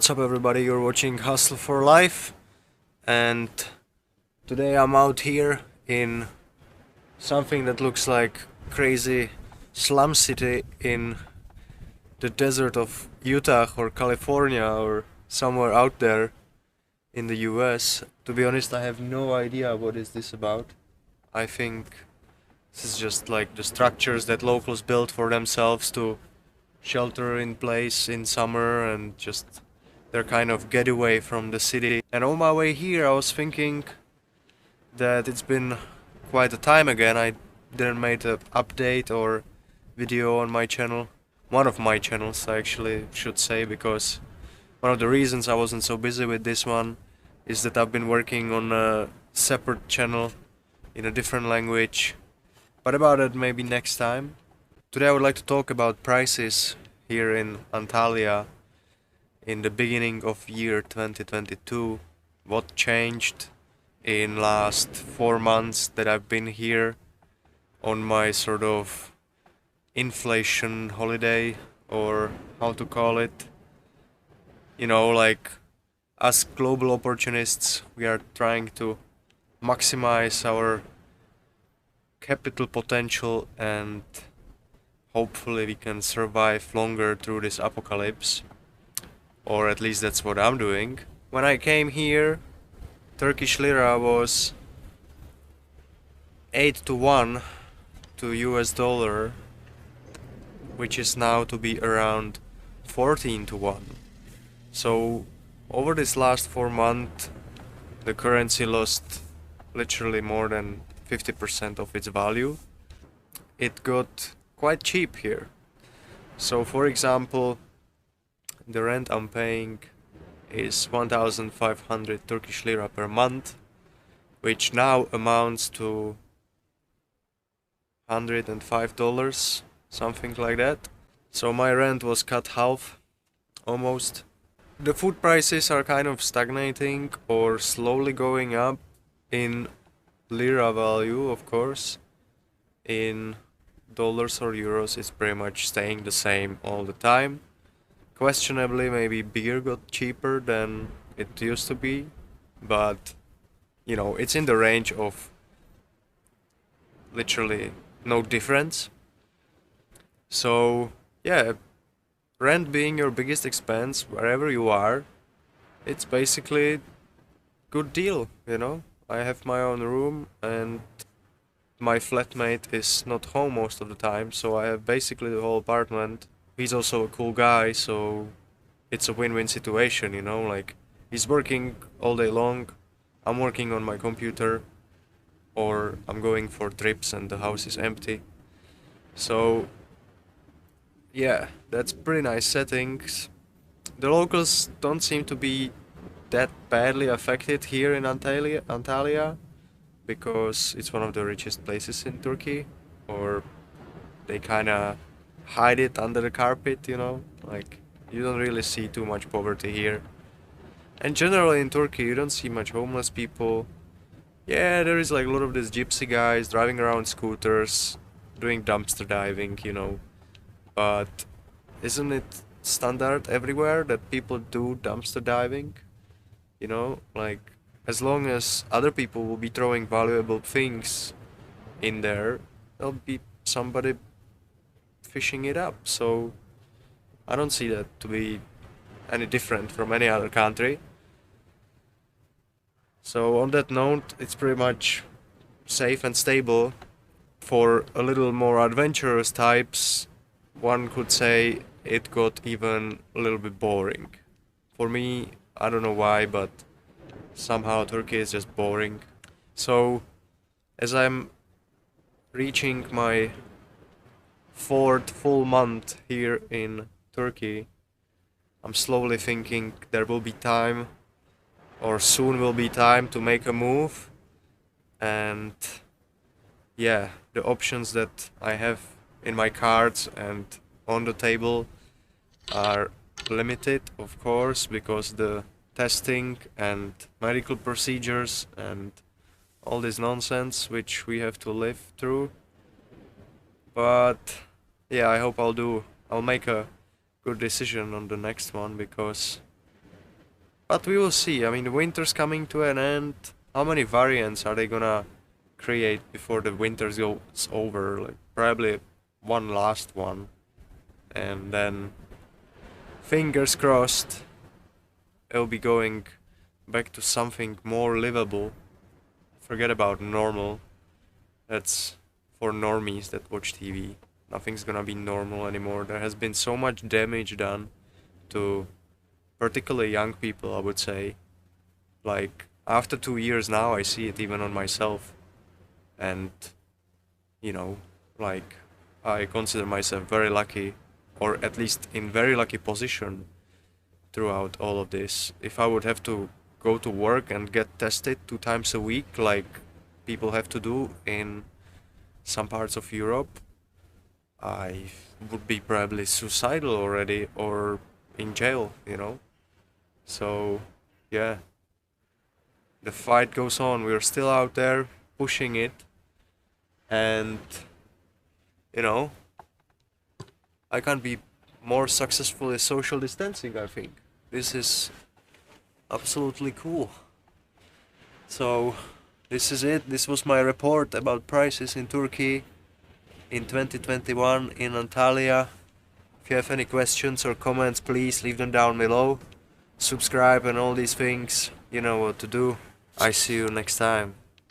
What's up, everybody? You're watching Hustle for Life, and today I'm out here in something that looks like crazy slum city in the desert of Utah or California or somewhere out there in the US. To be honest, I have no idea what is this about. I think this is just like the structures that locals built for themselves to shelter in place in summer and just their kind of getaway from the city. And on my way here, I was thinking that it's been quite a time again. I didn't make an update or video on my channel. One of my channels, I actually should say, because one of the reasons I wasn't so busy with this one is that I've been working on a separate channel in a different language. But about it maybe next time. Today I would like to talk about prices here in Antalya in the beginning of year 2022. What changed in last 4 months that I've been here on my sort of inflation holiday, or how to call it. You know, like us global opportunists, we are trying to maximize our capital potential and hopefully we can survive longer through this apocalypse. Or at least that's what I'm doing. When I came here, Turkish lira was 8 to 1 to US dollar, which is now to be around 14 to 1. So over this last 4 months, the currency lost literally more than 50% of its value. It got quite cheap here. So for example, the rent I'm paying is 1,500 Turkish lira per month, which now amounts to $105, something like that. So my rent was cut half, almost. The food prices are kind of stagnating or slowly going up in lira value, of course. In dollars or euros, it's pretty much staying the same all the time. Questionably, maybe beer got cheaper than it used to be, but you know, it's in the range of literally no difference. So yeah, rent being your biggest expense wherever you are, it's basically good deal, you know. I have my own room and my flatmate is not home most of the time, so I have basically the whole apartment. He's also a cool guy, so it's a win-win situation, you know, like he's working all day long, I'm working on my computer, or I'm going for trips and the house is empty. So yeah, that's pretty nice settings. The locals don't seem to be that badly affected here in Antalya, because it's one of the richest places in Turkey, or they kinda hide it under the carpet, you know, like you don't really see too much poverty here. And generally in Turkey you don't see much homeless people. Yeah, there is like a lot of these gypsy guys driving around scooters, doing dumpster diving, you know. But isn't it standard everywhere that people do dumpster diving? You know, like as long as other people will be throwing valuable things in there, there'll be somebody fishing it up. So I don't see that to be any different from any other country. So on that note, it's pretty much safe and stable. For a little more adventurous types, one could say it got even a little bit boring. For me, I don't know why, but somehow Turkey is just boring. So as I'm reaching my 4th full month here in Turkey, I'm slowly thinking there will be time, or soon will be time, to make a move. And yeah, the options that I have in my cards and on the table are limited, of course, because the testing and medical procedures and all this nonsense which we have to live through. But yeah, I hope I'll make a good decision on the next one, because But we will see. I mean, the winter's coming to an end. How many variants are they gonna create before the winter goes over? Like probably one last one, and then fingers crossed, it'll be going back to something more livable. Forget about normal. That's for normies that watch TV. Nothing's gonna be normal anymore. There has been so much damage done to particularly young people, I would say. Like, after 2 years now, I see it even on myself. And, you know, like, I consider myself very lucky, or at least in very lucky position throughout all of this. If I would have to go to work and get tested 2 times a week, like people have to do in some parts of Europe, I would be probably suicidal already or in jail, you know? So, yeah, the fight goes on. We're still out there pushing it, and, you know, I can't be more successful at social distancing, I think. This is absolutely cool. So, this is it. This was my report about prices in Turkey in 2021 in Antalya. If you have any questions or comments, please leave them down below. Subscribe and all these things. You know what to do. I see you next time.